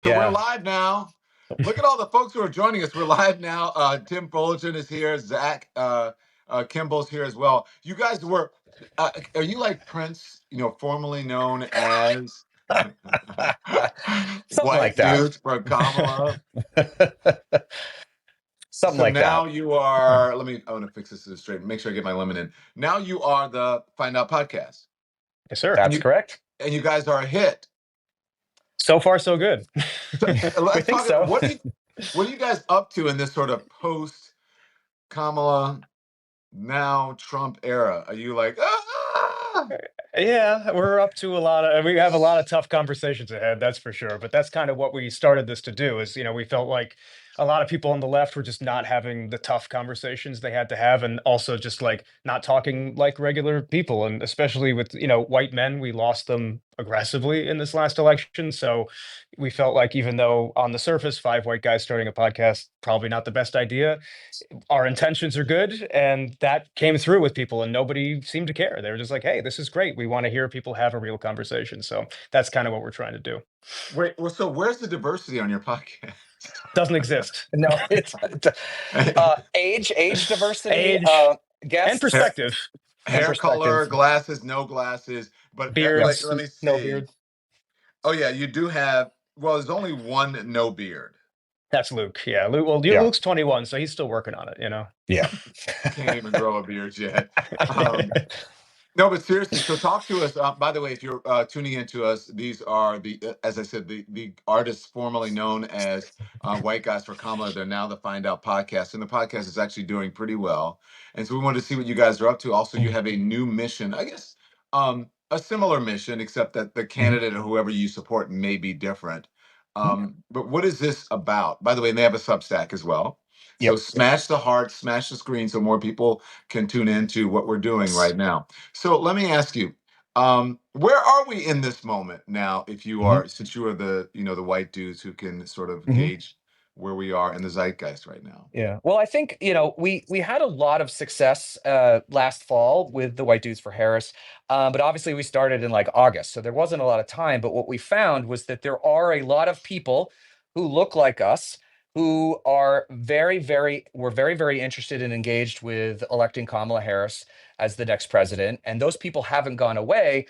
So we're Yeah. live now. Look at all the folks who are joining us. We're live now. Tim Fullerton is here. Zach Kimball's here as well. You guys were, are you like Prince, formerly known as Something like White that. Dudes for Kamala? Something So like now that. you are, I want to fix this straight, make sure I get my lemon in. Now you are the Find Out podcast. Yes, sir. And That's you, correct. and you guys are a hit. So far, so good. So We let's think talk so. about what are you guys up to in this sort of post Kamala now Trump era? Are you like Yeah, we're up to we have a lot of tough conversations ahead, that's for sure. But that's kind of what we started this to do is, we felt like a lot of people on the left were just not having the tough conversations they had to have, and also just like not talking like regular people. And especially with, white men, we lost them aggressively in this last election. So we felt like even though on the surface, five white guys starting a podcast, probably not the best idea, our intentions are good, and that came through with people, and nobody seemed to care. They were just like, hey, this is great, we want to hear people have a real conversation. So that's kind of what we're trying to do. wait, well, so where's the diversity on your podcast? Doesn't exist. No, it's age diversity, Age and guests, perspective. and Hair perspective. color, glasses, no glasses, but Yep. Beards, let me no see. beard. Oh yeah, you do have, well, there's only one no beard. That's Luke. Yeah, Luke. Well, Yeah. Luke's 21, so he's still working on it. Yeah. Can't even grow a beard yet. No, but seriously, so talk to us. By the way, if you're tuning into us, these are as I said, the artists formerly known as White Guys for Kamala. They're now the Find Out podcast, and the podcast is actually doing pretty well. And so we wanted to see what you guys are up to. Also, you have a new mission, I guess, a similar mission, except that the candidate or whoever you support may be different. But what is this about? By the way, and they have a Substack as well. So Yep. smash the heart, smash the screen, so more people can tune into what we're doing right now. So let me ask you, where are we in this moment now? If you are, since you are the white dudes who can sort of gauge where we are in the zeitgeist right now. Yeah. Well, I think, we had a lot of success last fall with the White Dudes for Harris. But obviously we started in like August, so there wasn't a lot of time. But what we found was that there are a lot of people who look like us who are were very, very interested and engaged with electing Kamala Harris as the next president. And those people haven't gone away,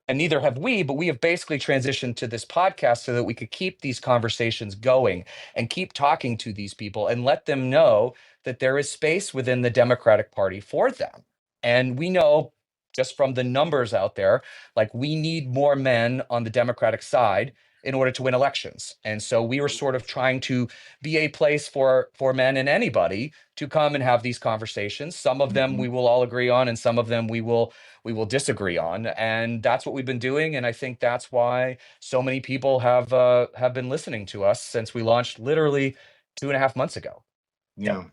and neither have we, but we have basically transitioned to this podcast so that we could keep these conversations going and keep talking to these people and let them know that there is space within the Democratic Party for them. And we know just from the numbers out there, like we need more men on the Democratic side in order to win elections. And so we were sort of trying to be a place for men and anybody to come and have these conversations. Some of them we will all agree on, and some of them we will disagree on, and that's what we've been doing. And I think that's why so many people have been listening to us since we launched literally 2.5 months ago. Yeah,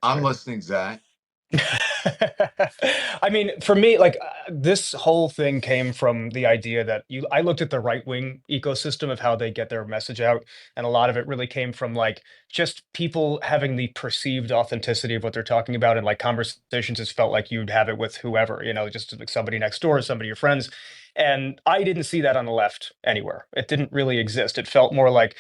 I'm listening, Zach. I mean, for me, like this whole thing came from the idea that I looked at the right wing ecosystem of how they get their message out, and a lot of it really came from like just people having the perceived authenticity of what they're talking about, and like conversations just felt like you'd have it with whoever, just like somebody next door, somebody your friends, and I didn't see that on the left anywhere. It didn't really exist. It felt more like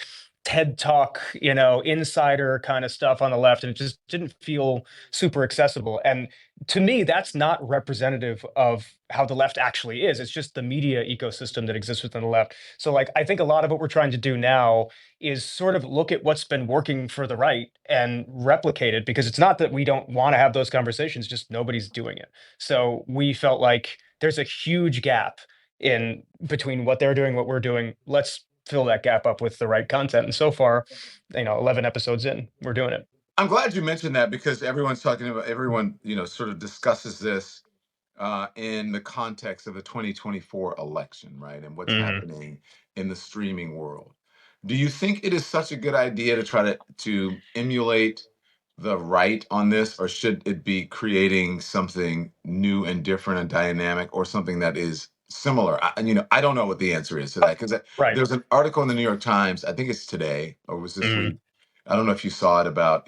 TED Talk, insider kind of stuff on the left, and it just didn't feel super accessible. And to me, that's not representative of how the left actually is. It's just the media ecosystem that exists within the left. So, like, I think a lot of what we're trying to do now is sort of look at what's been working for the right and replicate it, because it's not that we don't want to have those conversations, just nobody's doing it. So we felt like there's a huge gap in between what they're doing, what we're doing. Let's fill that gap up with the right content. And so far, 11 episodes in, we're doing it. I'm glad you mentioned that, because everyone, sort of discusses this in the context of the 2024 election, right? And what's happening in the streaming world. Do you think it is such a good idea to try to emulate the right on this, or should it be creating something new and different and dynamic, or something that is similar? I don't know what the answer is to that, because Right. there's an article in the New York Times, I think it's today, or was this week, I don't know if you saw it, about,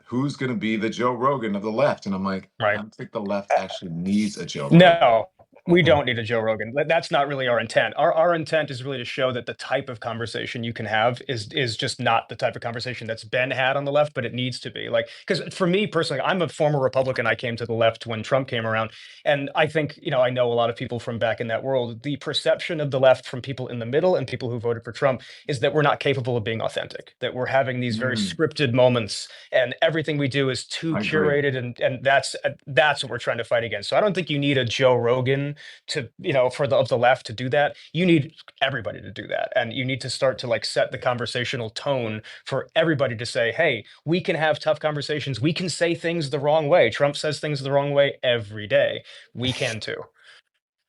who's going to be the Joe Rogan of the left. And I'm like, Right. I don't think the left actually needs a Joe Rogan. No, We don't need a Joe Rogan. That's not really our intent. Our intent is really to show that the type of conversation you can have is just not the type of conversation that's been had on the left, but it needs to be. Like, because for me personally, I'm a former Republican. I came to the left when Trump came around, and I think I know a lot of people from back in that world. The perception of the left from people in the middle and people who voted for Trump is that we're not capable of being authentic. That we're having these very Mm, scripted moments, and everything we do is too I agree. curated, and that's what we're trying to fight against. So I don't think you need a Joe Rogan to for the left to do that. You need everybody to do that, and you need to start to like set the conversational tone for everybody to say, hey, we can have tough conversations, we can say things the wrong way. Trump says things the wrong way every day, we can too.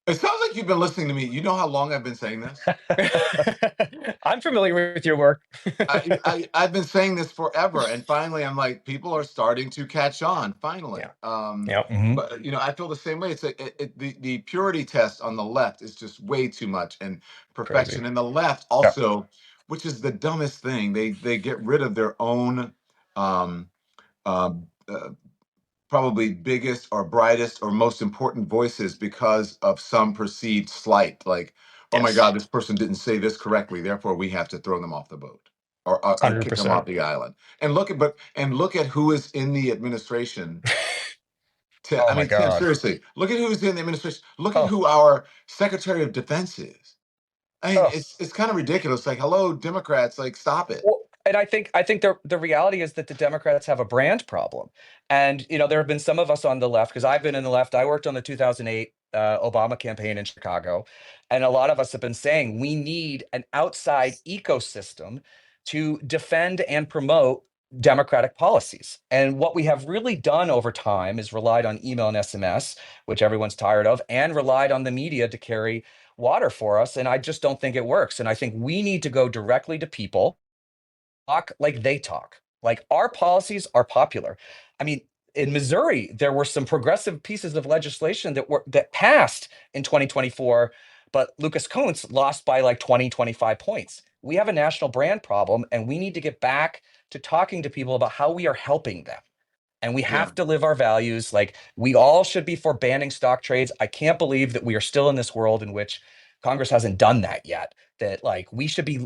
It sounds like you've been listening to me. You know how long I've been saying this? I'm familiar with your work. I've been saying this forever, and finally, I'm like, people are starting to catch on. Finally, Yeah. Yeah. but I feel the same way. It's the purity test on the left is just way too much, and Crazy. perfection. And the left Yeah. also, which is the dumbest thing, they get rid of their own um, uh, uh, probably biggest or brightest or most important voices because of some perceived slight, like, oh my Yes. God, this person didn't say this correctly, therefore we have to throw them off the boat or kick them 100%. off the island. And look at who is in the administration. Oh I my mean, Tim, God. seriously, look at who's in the administration. Look at Oh, who our Secretary of Defense is. I mean, oh. it's kind of ridiculous. Like, hello, Democrats, like, stop it. Well, and I think the reality is that the Democrats have a brand problem, and there have been some of us on the left, because I've been in the left. I worked on the 2008 Obama campaign in Chicago, and a lot of us have been saying we need an outside ecosystem to defend and promote democratic policies. And what we have really done over time is relied on email and SMS, which everyone's tired of, and relied on the media to carry water for us. And I just don't think it works. And I think we need to go directly to people, talk like they talk. Like, our policies are popular. I mean, in Missouri, there were some progressive pieces of legislation that passed in 2024, but Lucas Kuntz lost by like 20, 25 points. We have a national brand problem, and we need to get back to talking to people about how we are helping them. And we Yeah. have to live our values. Like, we all should be for banning stock trades. I can't believe that we are still in this world in which Congress hasn't done that yet. That, like, we should be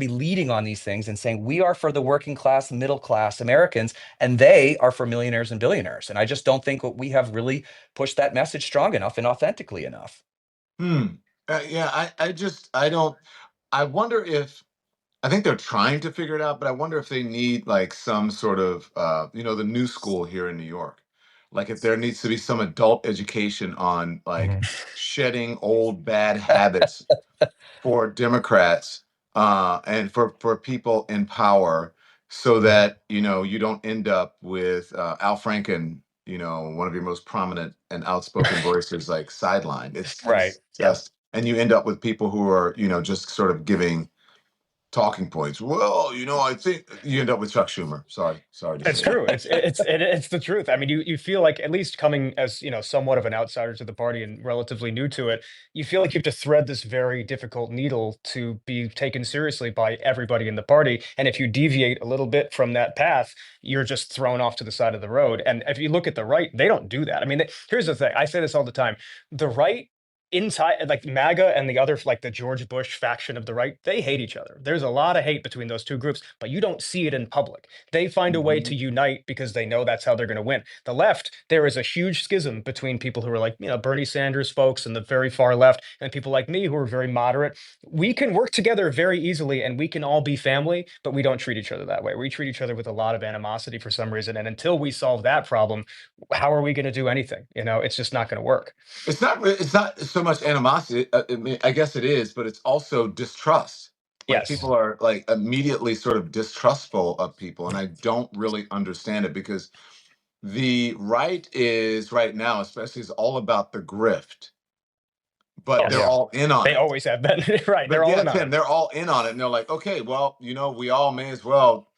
leading on these things and saying we are for the working class, middle class Americans, and they are for millionaires and billionaires. And I just don't think we have really pushed that message strong enough and authentically enough. Hmm. Yeah, I don't. I wonder if I think they're trying to figure it out, but I wonder if they need like some sort of, the new school here in New York. Like, if there needs to be some adult education on like Mhm. shedding old bad habits for Democrats, and for people in power, so Mhm. that you don't end up with Al Franken, one of your most prominent and outspoken voices, like, sidelined. Right. It's Yeah. just, and you end up with people who are just sort of giving talking points. Well, I think you end up with Chuck Schumer. Sorry to It's say that. true. It's the truth. I mean, you feel like, at least coming as somewhat of an outsider to the party and relatively new to it, you feel like you have to thread this very difficult needle to be taken seriously by everybody in the party. And if you deviate a little bit from that path, you're just thrown off to the side of the road. And if you look at the right, they don't do that. I mean, here's the thing. I say this all the time. The right, inside, like MAGA and the other, like the George Bush faction of the right, they hate each other. There's a lot of hate between those two groups, but you don't see it in public. They find a way to Mhm. unite because they know that's how they're going to win. The left, there is a huge schism between people who are like, Bernie Sanders folks and the very far left, and people like me who are very moderate. We can work together very easily and we can all be family, but we don't treat each other that way. We treat each other with a lot of animosity for some reason. And until we solve that problem, how are we going to do anything? It's just not going to work. It's not so much animosity. I mean, I guess it is, but it's also distrust. Like, Yes. people are like immediately sort of distrustful of people, and I don't really understand it, because the right is right now, especially, is all about the grift, but Oh they're yeah. all in on They it. always have been. Right. They're But all yeah, in on Tim, it. they're all in on it, and they're like, okay, well, we all may as well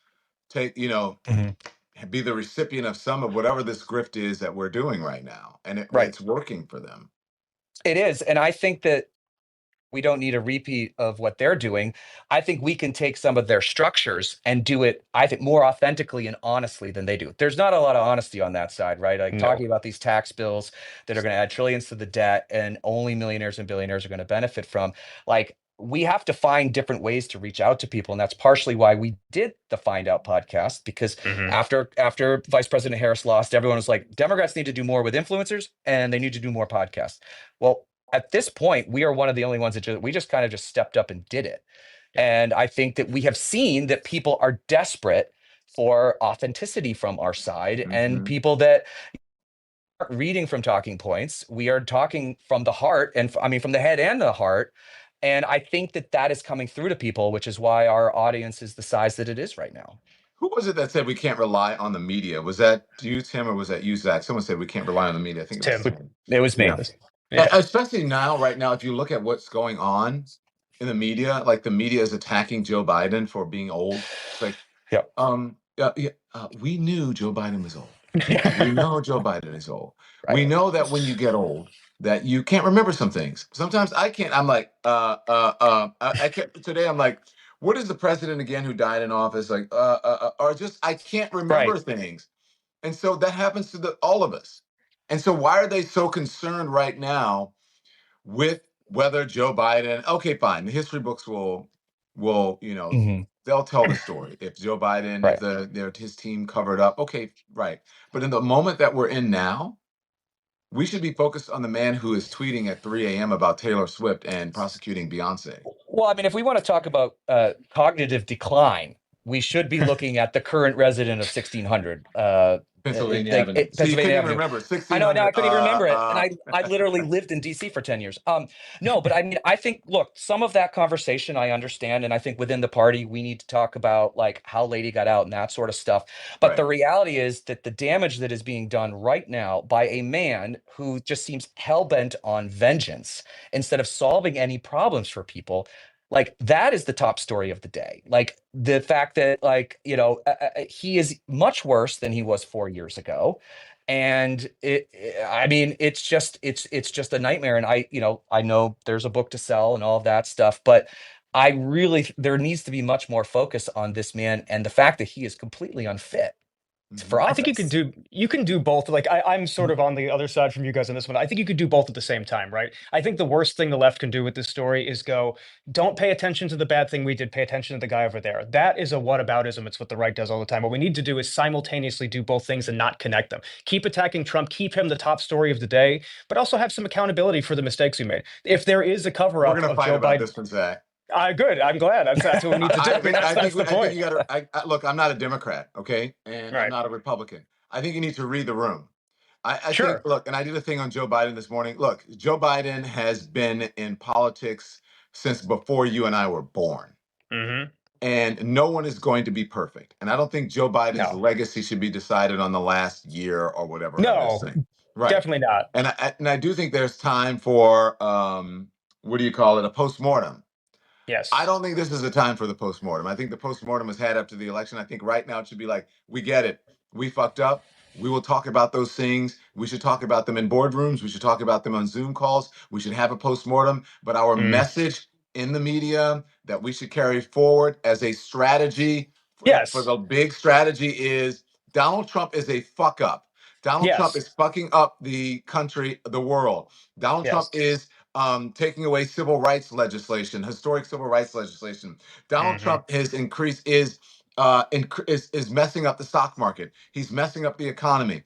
take, Mhm. be the recipient of some of whatever this grift is that we're doing right now, and Right. it's working for them. It is. And I think that we don't need a repeat of what they're doing. I think we can take some of their structures and do it, I think, more authentically and honestly than they do. There's not a lot of honesty on that side, right? Like No. talking about these tax bills that are going to add trillions to the debt and only millionaires and billionaires are going to benefit from. Like, we have to find different ways to reach out to people, and that's partially why we did the Find Out podcast, because Hmm. after Vice President Harris lost, everyone was like, Democrats need to do more with influencers and they need to do more podcasts. Well, at this point, we are one of the only ones that we just kind of just stepped up and did it. And I think that we have seen that people are desperate for authenticity from our side, and Mhm. people that aren't reading from talking points. We are talking from the heart, and I mean, from the head and the heart. And I think that that is coming through to people, which is why our audience is the size that it is right now. Who was it that said we can't rely on the media? Was that you, Tim, or was that you, Zach? Someone said we can't rely on the media. I think it was Tim. Tim. It was Yeah. me. Yeah. Especially now, right now, if you look at what's going on in the media, like the media is attacking Joe Biden for being old. It's like, Yep. we knew Joe Biden was old. We Yeah. know Joe Biden is old. We Right. know that when you get old, that you can't remember some things. Sometimes I can't. I'm like, I can't. Today, I'm like, what is the president again who died in office? Like, or just I can't remember Right. things, and so that happens to all of us. And so, why are they so concerned right now with whether Joe Biden? Okay, fine. The history books will Hmm. they'll tell the story. If Joe Biden, if Right. his team covered up, okay, right. But in the moment that we're in now, we should be focused on the man who is tweeting at 3 a.m. about Taylor Swift and prosecuting Beyonce. Well, I mean, if we want to talk about cognitive decline, we should be looking at the current resident of 1600 Pennsylvania Avenue. See, you couldn't Pennsylvania even Avenue. remember I know now, I 1600. couldn't even remember it, and I literally lived in DC for 10 years. No, but I mean, I think, look, some of that conversation I understand, and I think within the party we need to talk about like how Lady got out and that sort of stuff. But Right. the reality is that the damage that is being done right now by a man who just seems hell bent on vengeance instead of solving any problems for people, like that is the top story of the day. Like the fact that, like, he is much worse than he was 4 years ago. And I mean, it's just a nightmare. And I know there's a book to sell and all of that stuff, but I really, there needs to be much more focus on this man and the fact that he is completely unfit for Mhm. I think office. you can do both. Like I'm sort of on the other side from you guys on this one. I think you could do both at the same time, right? I think the worst thing the left can do with this story is go, don't pay attention to the bad thing we did, pay attention to the guy over there. That is a whataboutism. It's what the right does all the time. What we need to do is simultaneously do both things and not connect them. Keep attacking Trump, keep him the top story of the day, but also have some accountability for the mistakes we made. If there is a cover We're up gonna of fight Joe about Biden, this one, Zach. good. I'm glad. That's what we need to do. I mean, that's the I think point. you got to. Look. I'm not a Democrat, okay, and I'm Right. not a Republican. I think you need to read the room. I think. Sure. Look, and I did a thing on Joe Biden this morning. Look, Joe Biden has been in politics since before you and I were born, Hmm. and no one is going to be perfect. And I don't think Joe Biden's No. legacy should be decided on the last year or whatever of this No, thing. Right. definitely not. And I do think there's time for what do you call it, a postmortem. I Yes. don't think this is the time for the postmortem. I think the postmortem was had up to the election. I think right now it should be like, we get it. We fucked up. We will talk about those things. We should talk about them in boardrooms. We should talk about them on Zoom calls. We should have a postmortem. But our Mm. message in the media that we should carry forward as a strategy for Yes. the big strategy is Donald Trump is a fuck up. Donald Trump Yes. is fucking up the country, the world. Donald Trump Yes. is taking away civil rights legislation, historic civil rights legislation. Donald Hmm. Trump has increased is messing up the stock market. He's messing up the economy.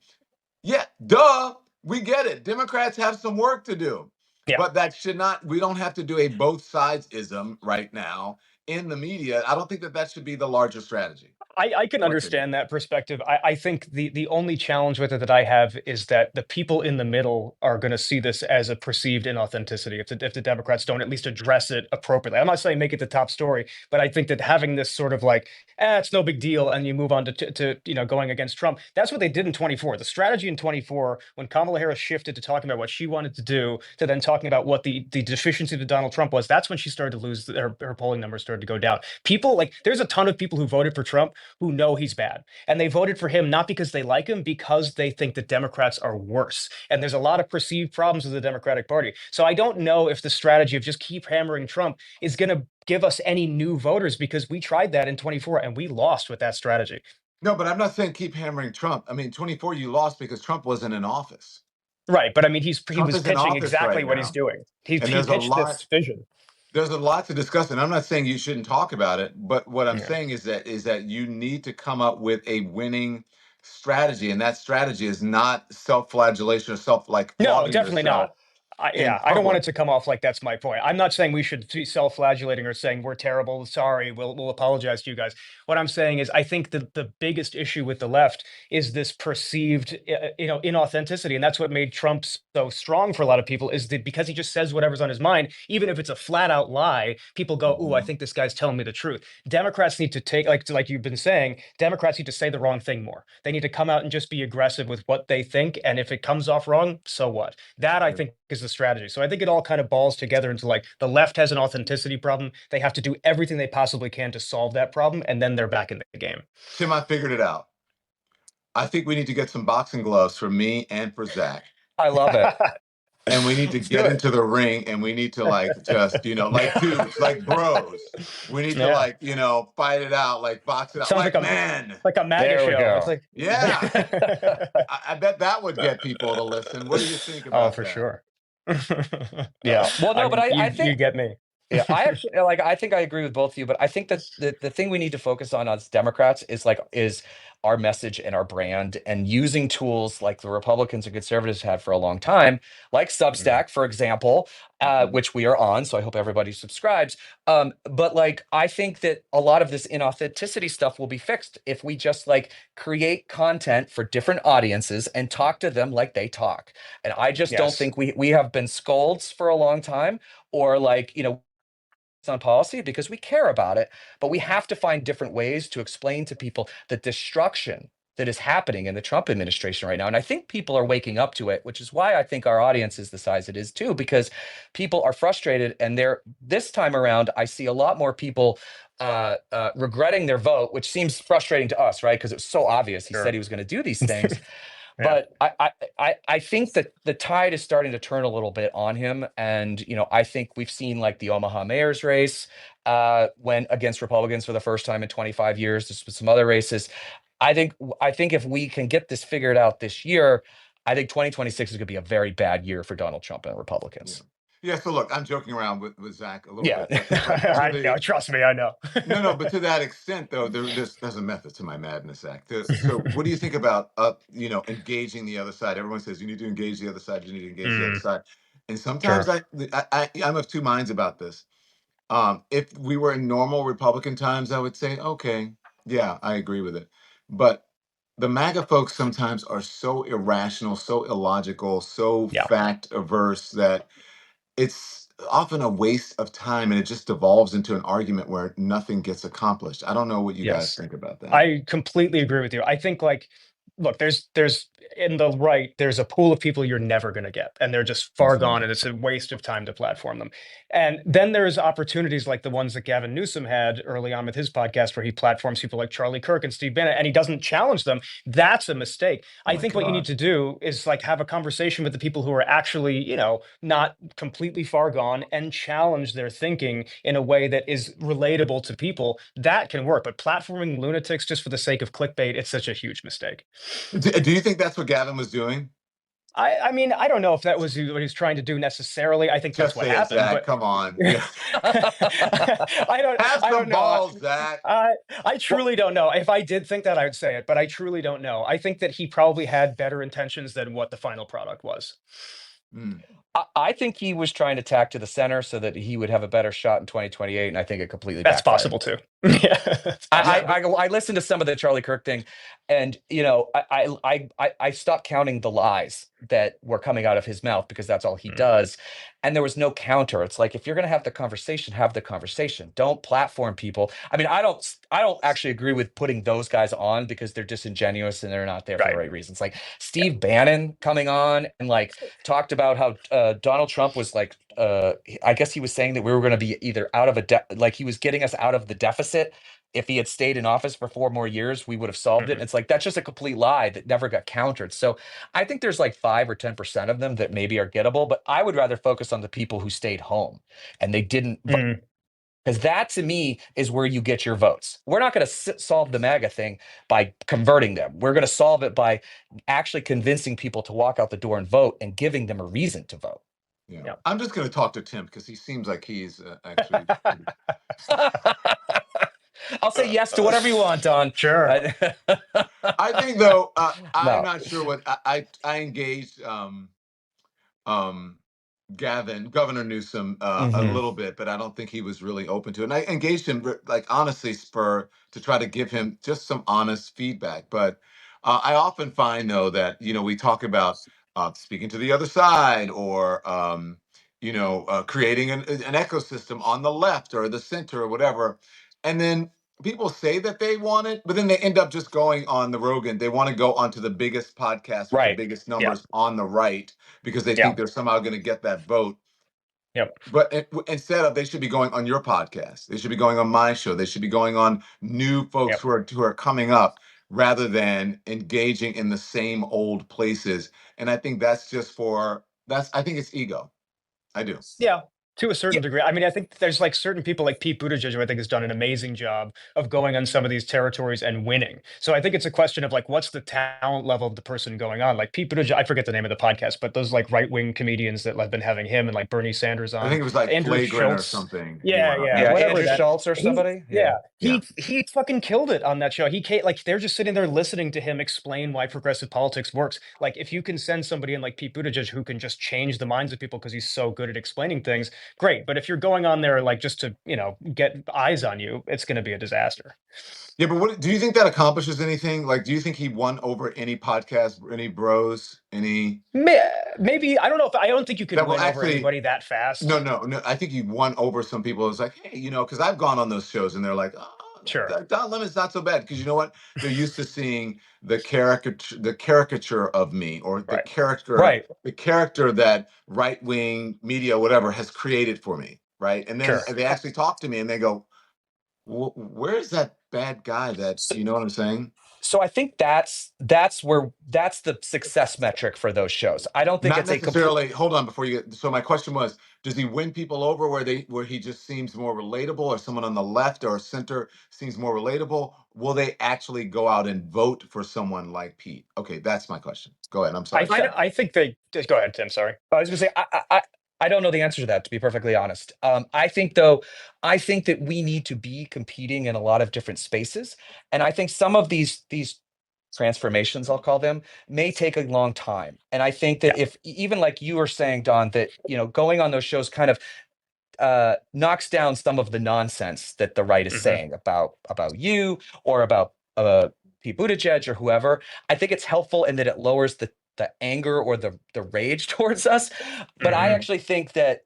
Yeah, duh. We get it. Democrats have some work to do, Yeah. but that should not. We don't have to do a both sides ism right now in the media. I don't think that should be the larger strategy. I can My opinion. understand that perspective. I think the only challenge with it that I have is that the people in the middle are going to see this as a perceived inauthenticity if the Democrats don't at least address it appropriately. I'm not saying make it the top story, but I think that having this sort of like, it's no big deal, and you move on to going against Trump. That's what they did in 24. The strategy in 24, when Kamala Harris shifted to talking about what she wanted to do, to then talking about what the deficiency of Donald Trump was, that's when she started to lose her polling numbers started to go down. People like there's a ton of people who voted for Trump who know he's bad. And they voted for him not because they like him, because they think the Democrats are worse. And there's a lot of perceived problems with the Democratic Party. So I don't know if the strategy of just keep hammering Trump is going to give us any new voters, because we tried that in 24 and we lost with that strategy. No, but I'm not saying keep hammering Trump. I mean, 24 you lost because Trump wasn't in office. Right. But I mean, he Trump was is in pitching office exactly right what he's now. doing. And He pitched this vision. there's a lot to discuss, and I'm not saying you shouldn't talk about it, but what I'm Yeah. saying is that you need to come up with a winning strategy, and that strategy is not self-flagellation or self like No, flogging definitely yourself not. in I don't want it public. to come off like that's my point. I'm not saying we should be self-flagellating or saying we're terrible. Sorry, we'll apologize to you guys. What I'm saying is, I think the biggest issue with the left is this perceived, inauthenticity, and that's what made Trump so strong for a lot of people. Is that because he just says whatever's on his mind, even if it's a flat out lie, people go, "Ooh, I Mhm. think this guy's telling me the truth." Democrats need to take, like you've been saying, Democrats need to say the wrong thing more. They need to come out and just be aggressive with what they think, and if it comes off wrong, so what? That, I think, is the strategy. So I think it all kind of balls together into, like, the left has an authenticity problem. They have to do everything they possibly can to solve that problem, and then they're back in the game. Tim, I figured it out. I think we need to get some boxing gloves for me and for Zach. I love it. And we need to Let's do get it. into the ring, and we need to like just, like dudes, like bros. We need to Yeah. like, fight it out, like box it out, Sounds like men. like a MAGA There we show. It's go. like Yeah. I bet that would get people to listen. What do you think oh, about for that? sure. Yeah. Well, I no, but mean, I you think get me. yeah, I actually like I think I agree with both of you, but I think that the thing we need to focus on as Democrats is our message and our brand, and using tools like the Republicans and conservatives had for a long time, like Mhm. Substack, for example, Mhm. which we are on. So I hope everybody subscribes. But like I think that a lot of this inauthenticity stuff will be fixed if we just like create content for different audiences and talk to them like they talk. And I just don't Yes. think we have been scolds for a long time, or like, on policy because we care about it, but we have to find different ways to explain to people the destruction that is happening in the Trump administration right now. And I think people are waking up to it, which is why I think our audience is the size it is too, because people are frustrated. And this time around, I see a lot more people regretting their vote, which seems frustrating to us, right? Because it was so obvious he said Sure. he was going to do these things. Yeah. But I think that the tide is starting to turn a little bit on him, and I think we've seen like the Omaha mayor's race went against Republicans for the first time in 25 years. There's been some other races. I think if we can get this figured out this year, I think 2026 is going to be a very bad year for Donald Trump and Yeah. Republicans. Yeah. So look, I'm joking around with Zach a little Yeah. bit, but to I know. the Trust me, I know. no, but to that extent, though, there's a method to my madness, Zach. So, what do you think about engaging the other side? Everyone says you need to engage the other side. You need to engage the other Mm, side, and sometimes sure. I'm of two minds about this. If we were in normal Republican times, I would say, okay, yeah, I agree with it. But the MAGA folks sometimes are so irrational, so illogical, so Yeah. fact averse that it's often a waste of time, and it just devolves into an argument where nothing gets accomplished. I don't know what you guys Yes. think about that. I completely agree with you. I think, like, look, there's in the right, there's a pool of people you're never going to get, and they're just far Mhm. gone, and it's a waste of time to platform them. And then there's opportunities like the ones that Gavin Newsom had early on with his podcast, where he platforms people like Charlie Kirk and Steve Bannon, and he doesn't challenge them. That's a mistake. Oh I my think what you need God. to do is like have a conversation with the people who are actually, not completely far gone, and challenge their thinking in a way that is relatable to people. That can work. But platforming lunatics just for the sake of clickbait, it's such a huge mistake. Do you think that's what Gavin was doing? I mean, I don't know if that was what he's trying to do necessarily. I think that's Just what say it, happened, Zach. but Come on. Yeah. I don't Have I some don't know. balls, Zach. I Well, truly don't know. If I did think that, I would say it, but I truly don't know. I think that he probably had better intentions than what the final product was. Mm. I think he was trying to tack to the center so that he would have a better shot in 2028, and I think it completely That's backfired. possible too. Yeah, that's Yeah, possible. I listened to some of the Charlie Kirk thing, and I stopped counting the lies that were coming out of his mouth because that's all he Mm, does, and there was no counter. It's like if you're going to have the conversation. Don't platform people. I mean, I don't actually agree with putting those guys on because they're disingenuous and they're not there for the right. right reasons. Like Yeah. Steve Bannon coming on and like talked about how Donald Trump was like I guess he was saying that we were going to be either out of like he was getting us out of the deficit. If he had stayed in office for 4 more years, we would have solved it. And it's like, that's just a complete lie that never got countered. So I think there's like 5 or 10% of them that maybe are gettable, but I would rather focus on the people who stayed home and they didn't vote. Mm. Because that to me is where you get your votes. We're not going to solve the MAGA thing by converting them. We're going to solve it by actually convincing people to walk out the door and vote and giving them a reason to vote. Yeah. Yeah. I'm just going to talk to Tim because he seems like he's actually. I'll say yes to whatever you want, Don. Sure. I think though, I'm No. not sure what I engaged Governor Newsom a little bit, but I don't think he was really open to it. And I engaged him like honestly to try to give him just some honest feedback. But I often find though that we talk about speaking to the other side or creating an ecosystem on the left or the center or whatever, and then people say that they want it, but then they end up just going on the Rogan. They want to go onto the biggest podcast with the Right. biggest Yeah. numbers on the right because they Yeah. think they're somehow going to get that vote. Yep. But instead of, they should be going on your podcast. They should be going on my show. They should be going on new folks Yep. who are coming up rather than engaging in the same old places. And I think that's I think it's ego. I do. Yeah, to a certain Yeah. degree. I mean, I think there's like certain people like Pete Buttigieg, who I think has done an amazing job of going on some of these territories and winning. So I think it's a question of like, what's the talent level of the person going on? Like Pete Buttigieg, I forget the name of the podcast, but those like right-wing comedians that have been having him and like Bernie Sanders I on, think it was like Andrew Flagrant or Schultz. something. Yeah, Yeah. whatever Andrew that. Schultz or somebody. He fucking killed it on that show. He can't, like, they're just sitting there listening to him explain why progressive politics works. Like, if you can send somebody in like Pete Buttigieg who can just change the minds of people because he's so good at explaining things, great. But if you're going on there like just to get eyes on you, it's going to be a disaster. Yeah, but what do you think that accomplishes anything? Like, do you think he won over any podcast, any bros, any? Maybe I don't know if I don't think you can That will win over actually anybody that fast. No. I think he won over some people. It's like, hey, because I've gone on those shows and they're like, oh, Sure. Don Lemon's not so bad because you know what? They're used to seeing the caricature of me or Right. the character that right wing media, whatever, has created for me, right? And then Sure. they actually talk to me and they go, where's that bad guy that So, you know what I'm saying? so I think that's the success metric for those shows. I don't think Not it's a necessarily. Hold on before you get. So my question was, does he win people over where he just seems more relatable, or someone on the left or center seems more relatable? Will they actually go out and vote for someone like Pete? Okay, that's my question. Go ahead. I'm sorry. I think they just go ahead, Tim. Sorry. I was going to say I don't know the answer to that, to be perfectly honest. I think that we need to be competing in a lot of different spaces, and I think some of these transformations, I'll call them, may take a long time. And I think that if even like you were saying, Don, that going on those shows kind of knocks down some of the nonsense that the right is saying about you or about Pete Buttigieg or whoever. I think it's helpful in that it lowers the anger or the rage towards us. But I actually think that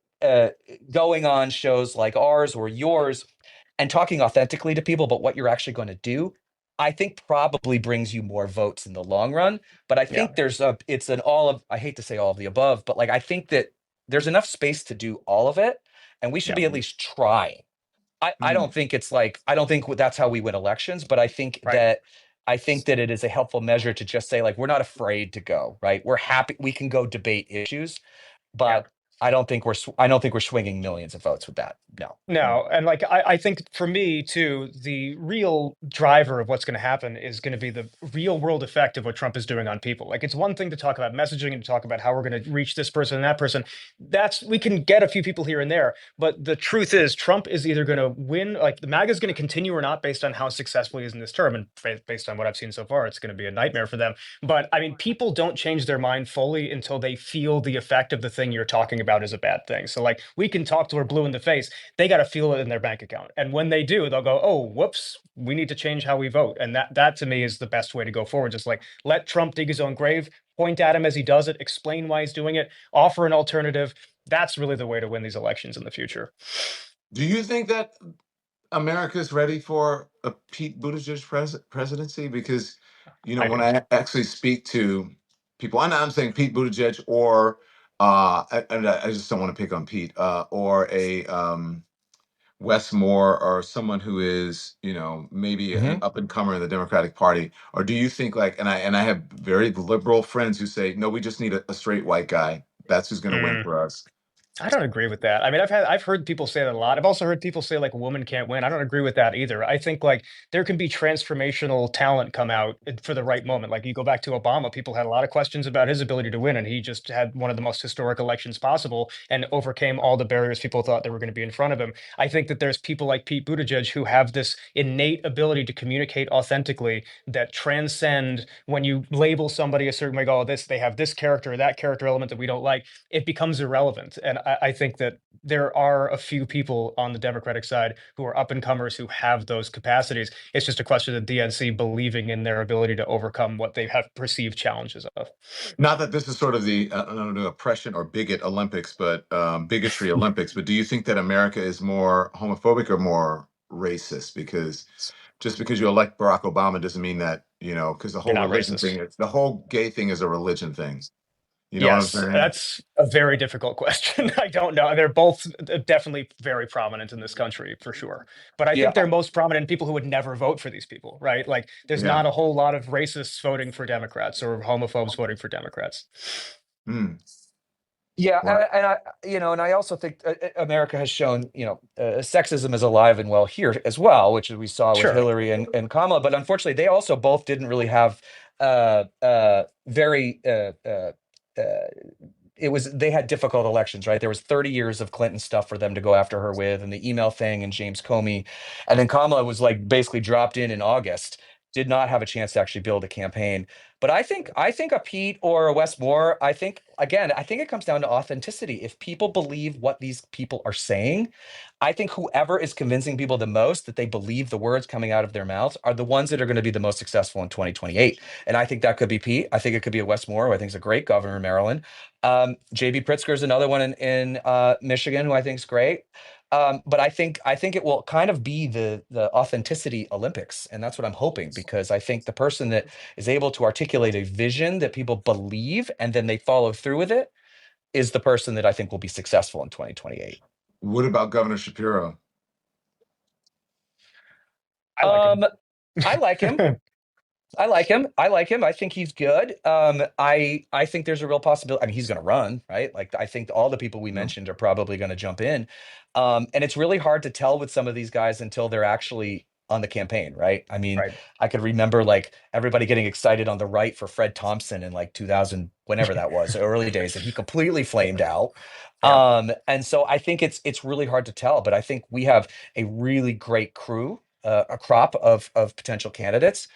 going on shows like ours or yours and talking authentically to people about what you're actually going to do, I think probably brings you more votes in the long run. But I think it's an all of, I hate to say all of the above, but like I think that there's enough space to do all of it, and we should be at least trying. I don't think it's like, I don't think that's how we win elections, but I think that it is a helpful measure to just say, like, we're not afraid to go, right? We're happy we can go debate issues, but I don't think we're swinging millions of votes with that. No, and like I think for me too, the real driver of what's going to happen is going to be the real world effect of what Trump is doing on people. Like it's one thing to talk about messaging and to talk about how we're going to reach this person and that person. We can get a few people here and there, but the truth is Trump is either going to win, like the MAGA is going to continue or not based on how successful he is in this term, and based on what I've seen so far, it's going to be a nightmare for them. But I mean, people don't change their mind fully until they feel the effect of the thing you're talking about is a bad thing. So like we can talk to her blue in the face, they got to feel it in their bank account. And when they do, they'll go, oh, whoops, we need to change how we vote. And that to me is the best way to go forward. Just like let Trump dig his own grave, point at him as he does it, explain why he's doing it, offer an alternative. That's really the way to win these elections in the future. Do you think that America's ready for a Pete Buttigieg presidency? Because, when I actually speak to people, and I'm saying Pete Buttigieg or And I just don't want to pick on Pete, or a Wes Moore, or someone who is, maybe an Mhm. up and comer in the Democratic Party? Or do you think, like, and I have very liberal friends who say, no, we just need a straight white guy. That's who's going to win Mm. for us. I don't agree with that. I mean, I've heard people say that a lot. I've also heard people say like a woman can't win. I don't agree with that either. I think like there can be transformational talent come out for the right moment. Like you go back to Obama, people had a lot of questions about his ability to win, and he just had one of the most historic elections possible and overcame all the barriers people thought they were going to be in front of him. I think that there's people like Pete Buttigieg who have this innate ability to communicate authentically that transcend when you label somebody a certain way. Go, oh, this they have this character or that character element that we don't like, it becomes irrelevant. And I think that there are a few people on the Democratic side who are up and comers who have those capacities. It's just a question of the DNC believing in their ability to overcome what they have perceived challenges of. Not that this is sort of the, I don't know, oppression or bigot Olympics, but bigotry Olympics. But do you think that America is more homophobic or more racist? Because just because you elect Barack Obama doesn't mean that, because the You're whole not religion racist. thing, the whole gay thing is a religion thing. You know what I'm Yes, saying? that's a very difficult question. I don't know. They're both definitely very prominent in this country for sure. But I Yeah. think they're most prominent in people who would never vote for these people, right? Like there's Yeah. not a whole lot of racists voting for Democrats or homophobes voting for Democrats. Mm. Yeah, Right. and I, and I also think America has shown, sexism is alive and well here as well, which we saw with Sure. Hillary and Kamala. But unfortunately, they also both didn't really have very. It was they had difficult elections, right? There was 30 years of Clinton stuff for them to go after her with, and the email thing and James Comey, and then Kamala was like basically dropped in August, did not have a chance to actually build a campaign. But I think a Pete or a Wes Moore, I think it comes down to authenticity. If people believe what these people are saying, I think whoever is convincing people the most that they believe the words coming out of their mouths are the ones that are going to be the most successful in 2028. And I think that could be Pete. I think it could be a Wes Moore, who I think is a great governor in Maryland. JB Pritzker is another one in Michigan who I think is great. But I think it will kind of be the authenticity Olympics, and that's what I'm hoping, because I think the person that is able to articulate a vision that people believe and then they follow through with it is the person that I think will be successful in 2028. What about Governor Shapiro? I like him. Um, I like him. I like him. I like him. I think he's good. I think there's a real possibility. I mean, he's going to run, right? Like, I think all the people we No. mentioned are probably going to jump in. And it's really hard to tell with some of these guys until they're actually on the campaign, right? I mean, Right. I could remember like everybody getting excited on the right for Fred Thompson in like 2000, whenever that was, early days, and he completely flamed out. Yeah. And so I think it's really hard to tell, but I think we have a really great crew, a crop of potential candidates,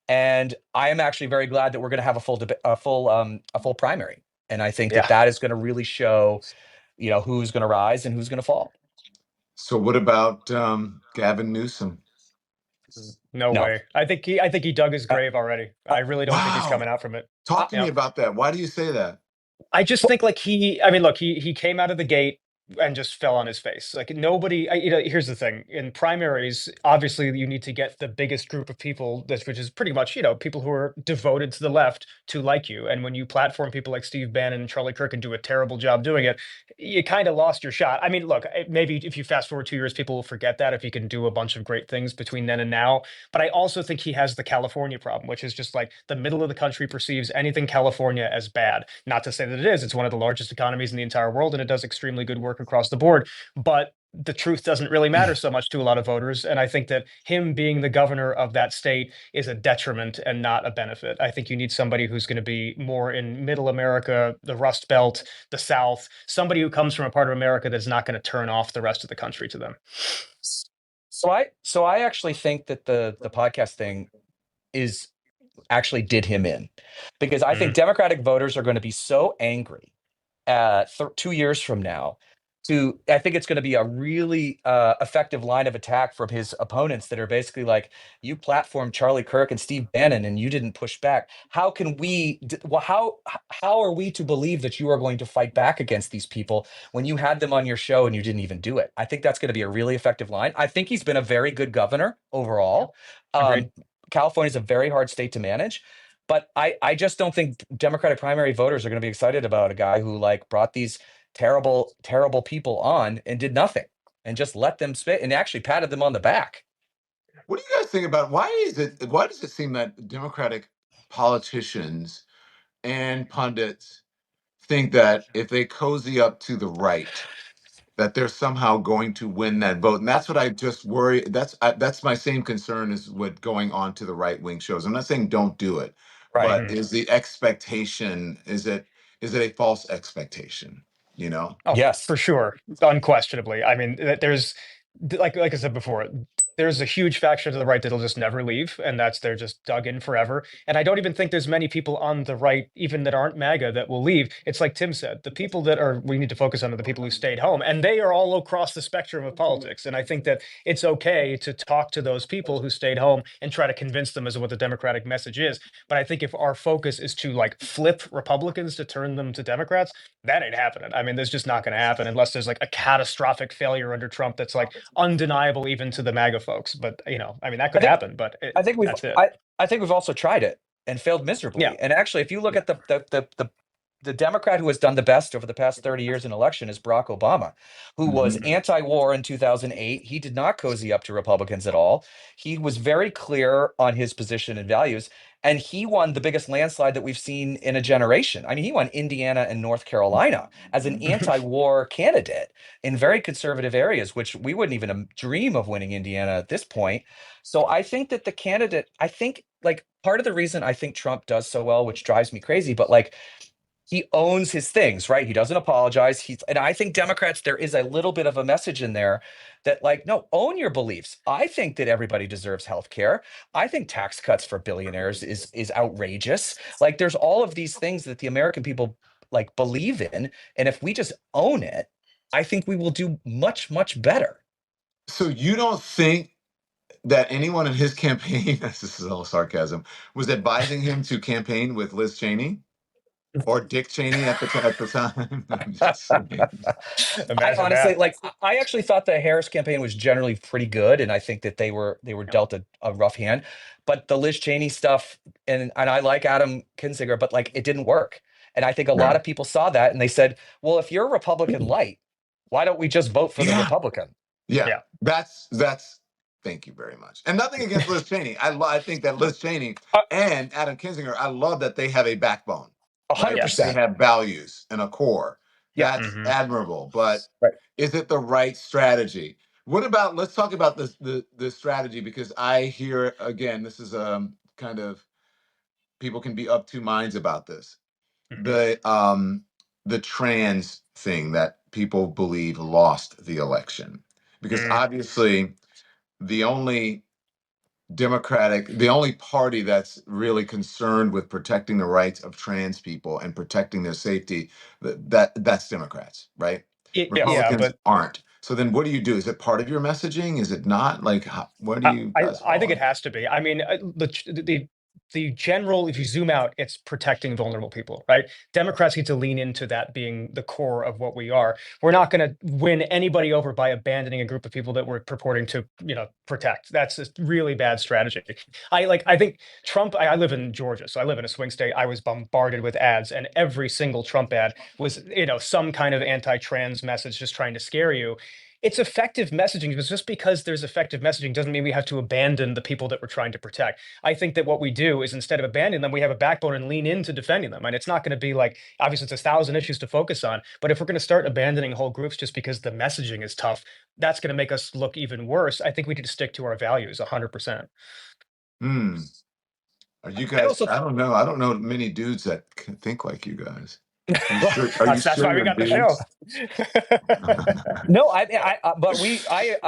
and I am actually very glad that we're going to have a full debate, a full primary. And I think that Yeah. that is going to really show, who's going to rise and who's going to fall. So what about Gavin Newsom? No No, way. I think he dug his uh, grave already. uh, I really don't think he's Wow. coming out from it. Talk to Yeah. me about that. Why do you say that? I just think like I mean, look, he came out of the gate and just fell on his face. Like nobody, here's the thing: in primaries, obviously you need to get the biggest group of people, which is pretty much people who are devoted to the left to like you. And when you platform people like Steve Bannon and Charlie Kirk and do a terrible job doing it, you kind of lost your shot. I mean, look, maybe if you fast forward 2 years, people will forget that if he can do a bunch of great things between then and now. But I also think he has the California problem, which is just like the middle of the country perceives anything California as bad. Not to say that it is. It's one of the largest economies in the entire world, and it does extremely good work across the board. But the truth doesn't really matter so much to a lot of voters. And I think that him being the governor of that state is a detriment and not a benefit. I think you need somebody who's going to be more in middle America, the Rust Belt, the South, somebody who comes from a part of America that's not going to turn off the rest of the country to them. so I actually think that the podcast thing is actually did him in, because I think Mm, Democratic voters are going to be so angry 2 years from now. I think it's going to be a really effective line of attack from his opponents that are basically like, you platformed Charlie Kirk and Steve Bannon and you didn't push back. How can we? Well, how are we to believe that you are going to fight back against these people when you had them on your show and you didn't even do it? I think that's going to be a really effective line. I think he's been a very good governor overall. agreed. Um, California is a very hard state to manage. But I just don't think Democratic primary voters are going to be excited about a guy who like brought these terrible, terrible people on and did nothing and just let them spit and actually patted them on the back. What do you guys think about why does it seem that Democratic politicians and pundits think that if they cozy up to the right, that they're somehow going to win that vote? And that's what I just worry. That's my same concern is what going on to the right wing shows. I'm not saying don't do it, Right. but is the expectation, is it a false expectation? You know? Oh, Yes. for sure, unquestionably. I mean, there's like I said before, there's a huge faction to the right that'll just never leave, and that's they're just dug in forever. And I don't even think there's many people on the right, even that aren't MAGA, that will leave. It's like Tim said, the people that are we need to focus on are the people who stayed home, and they are all across the spectrum of politics. And I think that it's okay to talk to those people who stayed home and try to convince them as to what the Democratic message is. But I think if our focus is to like flip Republicans to turn them to Democrats, that ain't happening. I mean, there's just not going to happen unless there's like a catastrophic failure under Trump that's like undeniable even to the MAGA folks. But I mean, that I could think happen. But I think we've that's it. I think we've also tried it and failed Yeah. miserably. And actually, if you look at the Democrat who has done the best over the past 30 years in election is Barack Obama, who was Mhm. anti-war in 2008. He did not cozy up to Republicans at all. He was very clear on his position and values, and he won the biggest landslide that we've seen in a generation. I mean, he won Indiana and North Carolina as an anti-war candidate in very conservative areas, which we wouldn't even dream of winning Indiana at this point. So I think that the candidate, I think like part of the reason I think Trump does so well, which drives me crazy, but like he owns his things, right? He doesn't apologize. And I think Democrats, there is a little bit of a message in there that like, no, own your beliefs. I think that everybody deserves health care. I think tax cuts for billionaires is outrageous. Like there's all of these things that the American people like believe in. And if we just own it, I think we will do much, much better. So you don't think that anyone in his campaign, this is all sarcasm, was advising him to campaign with Liz Cheney or Dick Cheney at the time? I'm just saying. I Imagine honestly that. like I actually thought the Harris campaign was generally pretty good, and I think that they were dealt a rough hand. But the Liz Cheney stuff, and I like Adam Kinzinger, but like it didn't work. And I think a lot Yeah. of people saw that and they said, well, if you're a Republican light, why don't we just vote for the Yeah. Republican? Yeah. Yeah. That's thank you very much. And nothing against Liz Cheney. I think that Liz Cheney Uh, and Adam Kinzinger, I love that they have a backbone, A hundred right? yes. They percent. have values and a core. Yeah. That's Hmm. admirable. But Right. is it the right strategy? What about let's talk about the strategy, because I hear again, this is kind of people can be of two minds about this. Hmm. The trans thing that people believe lost the election. Because Mm. obviously the only the only party that's really concerned with protecting the rights of trans people and protecting their safety, that's Democrats, right? Yes. Yeah, Republicans but aren't. So then what do you do? Is it part of your messaging? Is it not? Like, where do I, you I guys I fall think on it that? has to be. I mean, the general, if you zoom out, it's protecting vulnerable people, right? Democrats need to lean into that being the core of what we are. We're not going to win anybody over by abandoning a group of people that we're purporting to, protect. That's a really bad strategy. I think Trump, I live in Georgia, so I live in a swing state. I was bombarded with ads, and every single Trump ad was, some kind of anti-trans message just trying to scare you. It's effective messaging, but just because there's effective messaging doesn't mean we have to abandon the people that we're trying to protect. I think that what we do is instead of abandoning them, we have a backbone and lean into defending them. And it's not going to be like, obviously, it's 1,000 issues to focus on. But if we're going to start abandoning whole groups just because the messaging is tough, that's going to make us look even worse. I think we need to stick to our values 100%. Hmm. Are you I guys? also I don't know. I don't know many dudes that can think like you guys. well, Are you That's sure why we you're got the show. dudes? no, but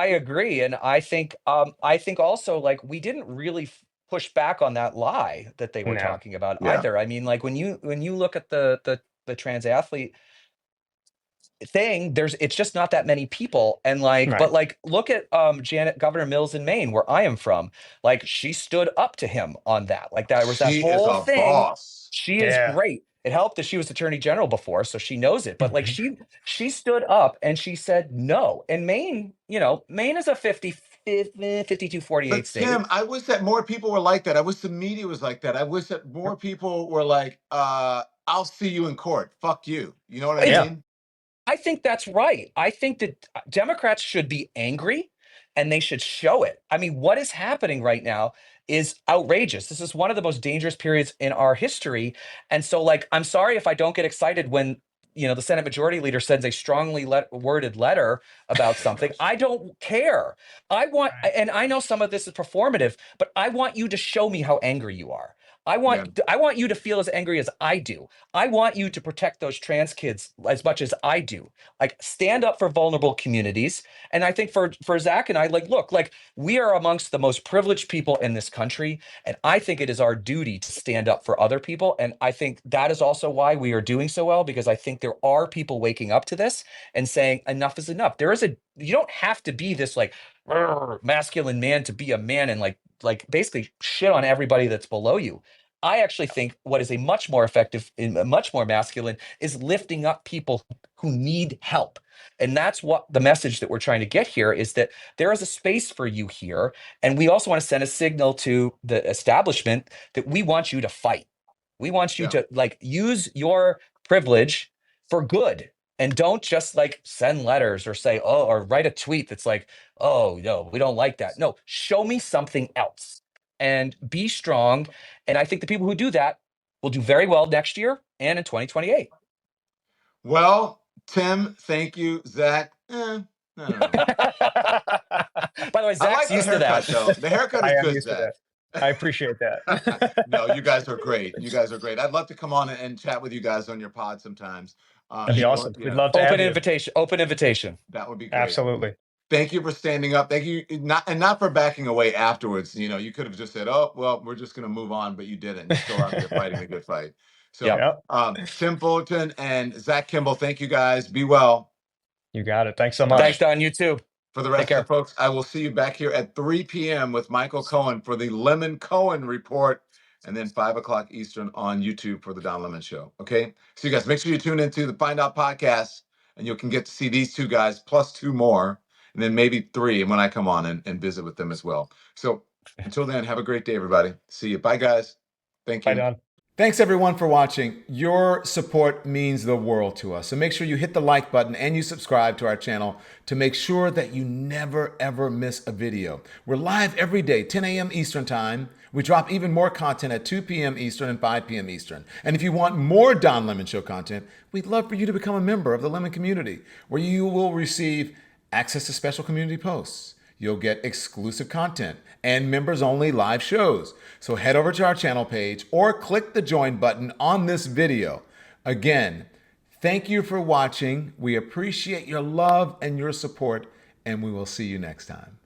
I agree, and I think also like we didn't really push back on that lie that they were No. talking about Yeah. either. I mean, like when you look at the trans athlete thing, it's just not that many people, and like, but Right. like look at Governor Mills in Maine, where I am from. Like she stood up to him on that. Like that was that She is whole a thing. boss. She is Yeah. great. It helped that she was attorney general before, so she knows it. But like she stood up and she said no. And Maine, Maine is a 50 52-48 But Tim, states. I wish that more people were like that. I wish the media was like that. I wish that more people were like, I'll see you in court. Fuck you. You know what I It's Yeah. mean? I think that's right. I think that Democrats should be angry and they should show it. I mean, what is happening right now is outrageous. This is one of the most dangerous periods in our history. And so, like, I'm sorry if I don't get excited when, the Senate Majority Leader sends a strongly worded letter about something. I don't care. I want, Right. and I know some of this is performative, but I want you to show me how angry you are. I Yeah. want you to feel as angry as I do. I want you to protect those trans kids as much as I do. Like, stand up for vulnerable communities. And I think for Zach and I, look, we are amongst the most privileged people in this country, and I think it is our duty to stand up for other people. And I think that is also why we are doing so well, because I think there are people waking up to this and saying enough is enough. You don't have to be this like masculine man to be a man and basically shit on everybody that's below you. I actually think what is a much more effective and much more masculine is lifting up people who need help. And that's what the message that we're trying to get here is that there is a space for you here. And we also want to send a signal to the establishment that we want you to fight. We want you Yeah. to use your privilege for good. And don't just send letters or say, oh, or write a tweet that's like, oh, no, we don't like that. No, show me something else and be strong. And I think the people who do that will do very well next year and in 2028. Well, Tim, thank you. Zach, I don't know. By the way, I Zach's like the used to haircut, that. though. The haircut I is am good, used to Zach. that. I appreciate that. No, you guys are great. You guys are great. I'd love to come on and chat with you guys on your pod sometimes. That'd be Or, awesome. We'd love to have Open you. invitation. Open invitation. that would be great. Absolutely. Thank you for standing up. Thank you, not for backing away afterwards. You could have just said, "Oh, well, we're just going to move on," but you didn't. You're still out there fighting the good fight. So, Yep. Yep. Tim Fullerton and Zach Kimball, thank you guys. Be well. You got it. Thanks so All Thanks, much. right. Don. You too. For the Take rest of the care. folks, I will see you back here at 3 p.m. with Michael Cohen for the Lemon Cohen Report, and then 5 o'clock Eastern on YouTube for the Don Lemon Show. Okay? So you guys, make sure you tune into the Find Out podcast, and you can get to see these two guys plus two more, and then maybe three when I come on and visit with them as well. So until then, have a great day, everybody. See you. Bye, guys. Thank Bye, you. Don. Thanks everyone for watching. Your support means the world to us. So make sure you hit the like button and you subscribe to our channel to make sure that you never ever miss a video. We're live every day, 10 a.m. Eastern time. We drop even more content at 2 p.m. Eastern and 5 p.m. Eastern. And if you want more Don Lemon Show content, we'd love for you to become a member of the Lemon community, where you will receive access to special community posts. You'll get exclusive content and members-only live shows. So head over to our channel page or click the join button on this video. Again, thank you for watching. We appreciate your love and your support, and we will see you next time.